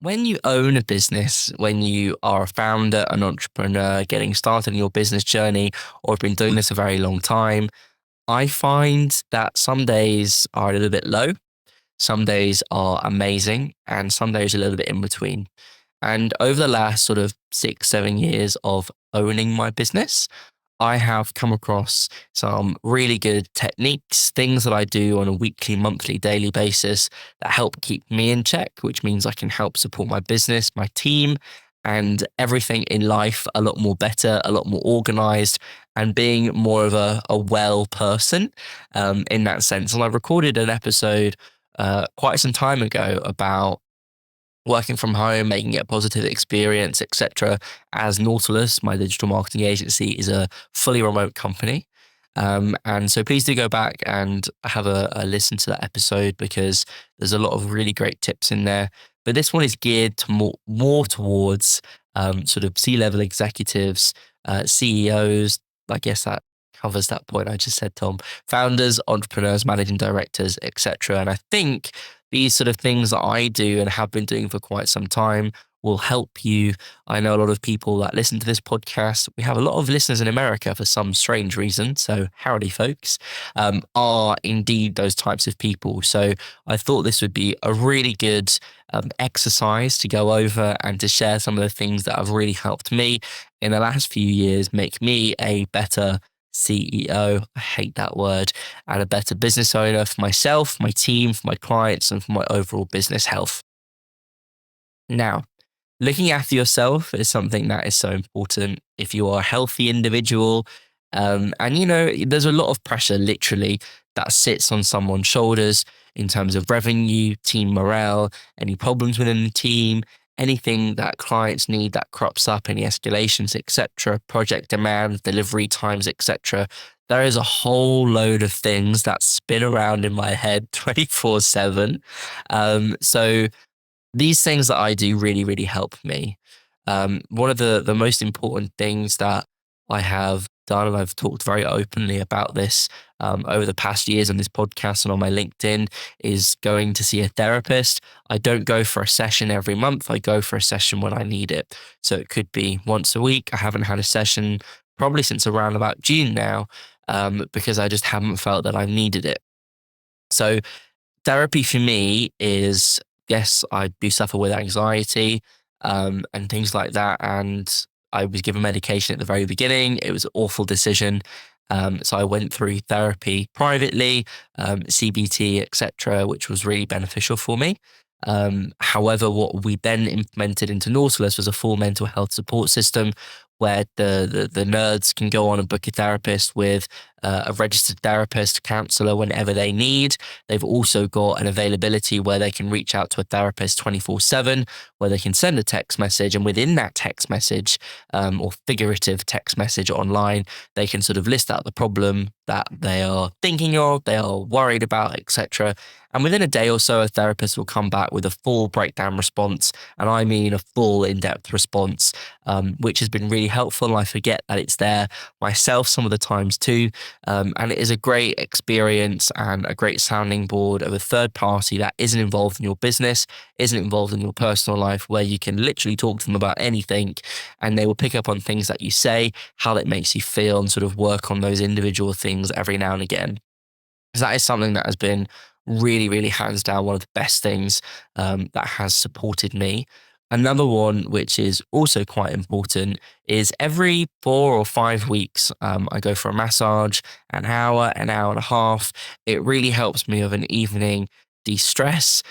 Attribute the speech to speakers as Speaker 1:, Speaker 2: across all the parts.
Speaker 1: When you own a business, when you are a founder, an entrepreneur, getting started in your business journey, or have been doing this a very long time, I find that some days are a little bit low, some days are amazing, and some days a little bit in between. And over the last sort of 6, 7 years of owning my business, I have come across some really good techniques, things that I do on a weekly, monthly, daily basis that help keep me in check, which means I can help support my business, my team, and everything in life a lot more better, a lot more organized, and being more of a well person in that sense. And I recorded an episode quite some time ago about working from home, making it a positive experience, etc. As Nautilus, my digital marketing agency, is a fully remote company. And so please do go back and have a listen to that episode because there's a lot of really great tips in there. But this one is geared to more towards sort of C-level executives, CEOs. I guess that covers that point I just said, Tom. Founders, entrepreneurs, managing directors, etc. And I think these sort of things that I do and have been doing for quite some time will help you. I know a lot of people that listen to this podcast. We have a lot of listeners in America for some strange reason. So, howdy, folks, are indeed those types of people. So, I thought this would be a really good exercise to go over and to share some of the things that have really helped me in the last few years make me a better CEO. I hate that word, and a better business owner for myself, my team, for my clients, and for my overall business health. Now, looking after yourself is something that is so important if you are a healthy individual. And, there's a lot of pressure literally that sits on someone's shoulders in terms of revenue, team morale, any problems within the team, anything that clients need that crops up, any escalations, etc., project demands, delivery times, etc. There is a whole load of things that spin around in my head 24/7. So these things that I do really, really help me. One of the most important things that I have done, and I've talked very openly about this over the past years on this podcast and on my LinkedIn, is going to see a therapist. I don't go for a session every month. I go for a session when I need it. So it could be once a week. I haven't had a session probably since around about June now, because I just haven't felt that I needed it. So therapy for me is, yes, I do suffer with anxiety and things like that. And I was given medication at the very beginning. It was an awful decision. So I went through therapy privately, CBT, etc., which was really beneficial for me. However, what we then implemented into Nautilus was a full mental health support system where the nerds can go on and book a therapist with a registered therapist, counselor whenever they need. They've also got an availability where they can reach out to a therapist 24/7, where they can send a text message. And within that text message, or figurative text message online, they can sort of list out the problem that they are thinking of, they are worried about, etc. And within a day or so, a therapist will come back with a full breakdown response. And I mean a full in-depth response, which has been really helpful. I forget that it's there myself some of the times too. And it is a great experience and a great sounding board of a third party that isn't involved in your business, isn't involved in your personal life, where you can literally talk to them about anything and they will pick up on things that you say, how that makes you feel, and sort of work on those individual things every now and again. Because that is something that has been really, really hands down one of the best things that has supported me. Another one, which is also quite important, is every 4 or 5 weeks, I go for a massage, an hour and a half. It really helps me of an evening de-stress,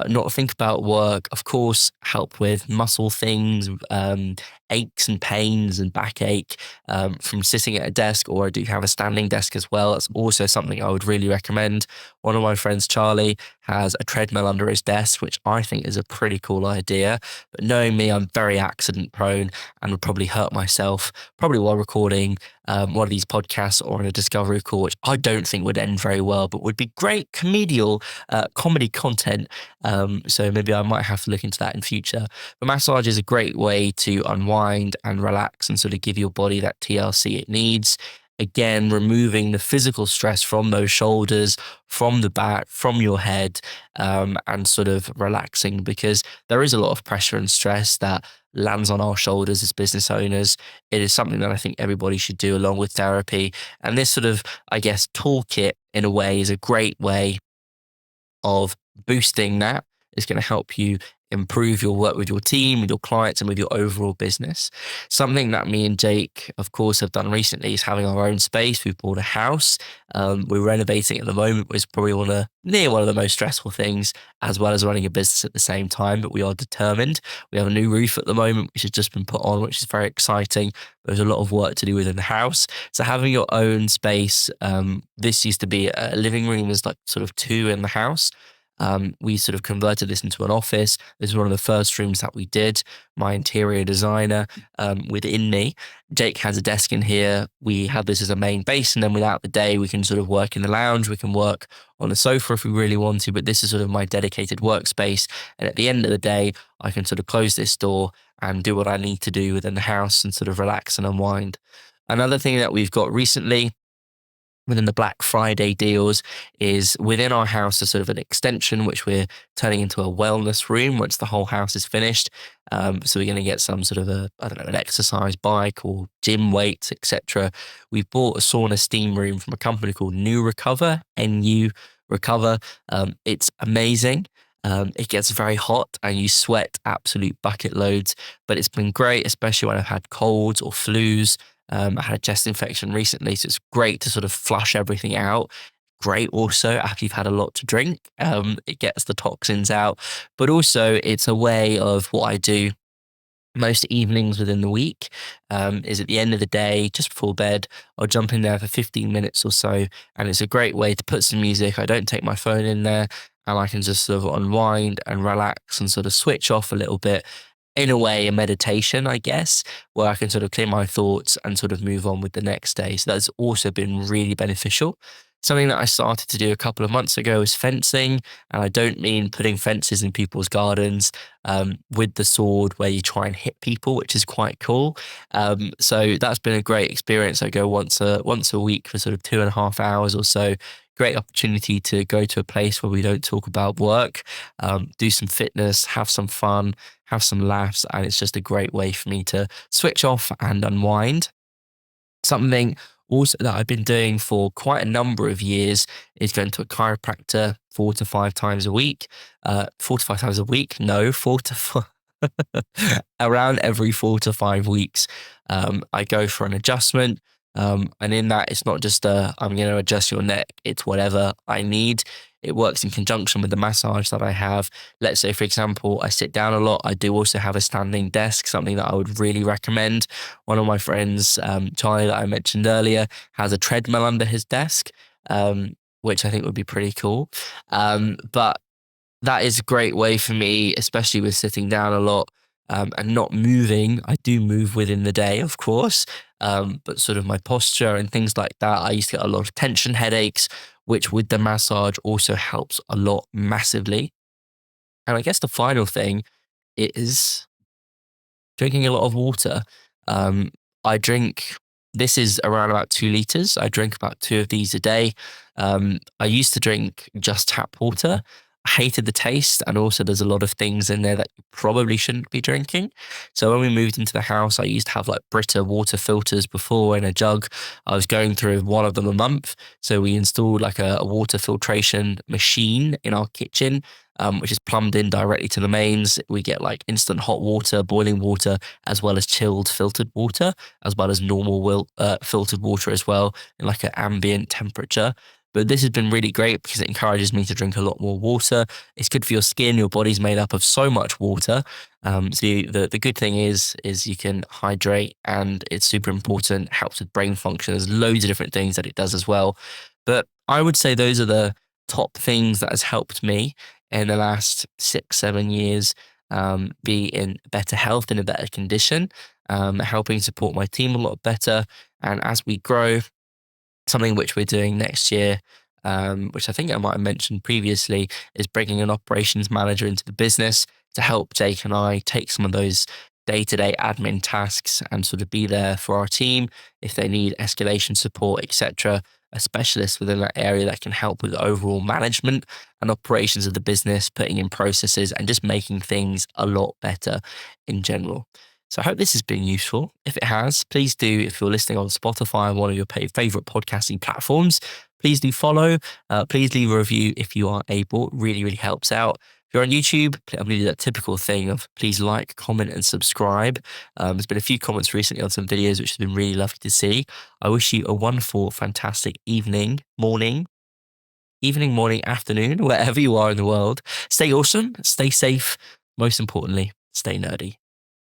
Speaker 1: not think about work, of course, help with muscle things, aches and pains and backache from sitting at a desk, or I do have a standing desk as well. That's also something I would really recommend. One of my friends, Charlie, has a treadmill under his desk, which I think is a pretty cool idea. But knowing me, I'm very accident prone and would probably hurt myself, probably while recording one of these podcasts or on a discovery call, which I don't think would end very well, but would be great comedy content. So maybe I might have to look into that in future. But massage is a great way to unwind and relax and sort of give your body that TLC it needs. again, removing the physical stress from those shoulders, from the back, from your head, and sort of relaxing, because there is a lot of pressure and stress that lands on our shoulders as business owners. It is something that I think everybody should do along with therapy. And this sort of, I guess, toolkit in a way is a great way of boosting that. Is going to help you improve your work with your team, with your clients, and with your overall business. Something that me and Jake, of course, have done recently is having our own space. We've bought a house. We're renovating at the moment, which is probably near one of the most stressful things, as well as running a business at the same time. But we are determined. We have a new roof at the moment, which has just been put on, which is very exciting. There's a lot of work to do within the house. So having your own space, this used to be a living room. There's like sort of two in the house. We sort of converted this into an office. This is one of the first rooms that we did. My interior designer within me, Jake has a desk in here. We have this as a main base, and then without the day, we can sort of work in the lounge. We can work on the sofa if we really want to, but this is sort of my dedicated workspace. And at the end of the day, I can sort of close this door and do what I need to do within the house and sort of relax and unwind. Another thing that we've got recently within the Black Friday deals is within our house, a sort of an extension, which we're turning into a wellness room once the whole house is finished. So we're going to get some sort of an exercise bike or gym weights, etc. We bought a sauna steam room from a company called New Recover, NU Recover. It's amazing. It gets very hot and you sweat absolute bucket loads, but it's been great, especially when I've had colds or flus. I had a chest infection recently, so it's great to sort of flush everything out. Great also after you've had a lot to drink. It gets the toxins out, but also it's a way of what I do most evenings within the week, is at the end of the day, just before bed, I'll jump in there for 15 minutes or so. And it's a great way to put some music. I don't take my phone in there, and I can just sort of unwind and relax and sort of switch off a little bit. In a way, a meditation, I guess, where I can sort of clear my thoughts and sort of move on with the next day. So that's also been really beneficial. Something that I started to do a couple of months ago is fencing. And I don't mean putting fences in people's gardens with the sword where you try and hit people, which is quite cool. So that's been a great experience. I go once a week for sort of 2.5 hours or so. Great opportunity to go to a place where we don't talk about work, do some fitness, have some fun, have some laughs. And it's just a great way for me to switch off and unwind. Something also that I've been doing for quite a number of years is going to a chiropractor 4 to 5 times a week. 4 to 5 times a week? No, 4 to 5. Around every 4 to 5 weeks, I go for an adjustment. And in that, it's not just I'm going to adjust your neck. It's whatever I need. It works in conjunction with the massage that I have. Let's say, for example, I sit down a lot. I do also have a standing desk, something that I would really recommend. One of my friends, Charlie, that I mentioned earlier, has a treadmill under his desk, which I think would be pretty cool. But that is a great way for me, especially with sitting down a lot and not moving. I do move within the day, of course, but sort of my posture and things like that. I used to get a lot of tension headaches, which with the massage also helps a lot massively. And I guess the final thing is drinking a lot of water. Um, I drink, this is around about 2 liters. I drink about two of these a day. I used to drink just tap water. I hated the taste, and also there's a lot of things in there that you probably shouldn't be drinking. So when we moved into the house, I used to have like Brita water filters before in a jug. I was going through one of them a month. So we installed like a water filtration machine in our kitchen, which is plumbed in directly to the mains. We get like instant hot water, boiling water, as well as chilled filtered water, as well as normal filtered water as well, in like an ambient temperature. But this has been really great because it encourages me to drink a lot more water. It's good for your skin. Your body's made up of so much water. So the good thing is you can hydrate, and it's super important. Helps with brain function. There's loads of different things that it does as well. But I would say those are the top things that has helped me in the last 6, 7 years be in better health, in a better condition, helping support my team a lot better. And as we grow, something which we're doing next year, which I think I might have mentioned previously, is bringing an operations manager into the business to help Jake and I take some of those day-to-day admin tasks and sort of be there for our team if they need escalation support, etc. A specialist within that area that can help with overall management and operations of the business, putting in processes and just making things a lot better in general. So I hope this has been useful. If it has, please do, if you're listening on Spotify or one of your favorite podcasting platforms, please do follow. Please leave a review if you are able. It really, really helps out. If you're on YouTube, I'm going to do that typical thing of please like, comment, and subscribe. There's been a few comments recently on some videos, which has been really lovely to see. I wish you a wonderful, fantastic morning, afternoon, wherever you are in the world. Stay awesome, stay safe. Most importantly, stay nerdy.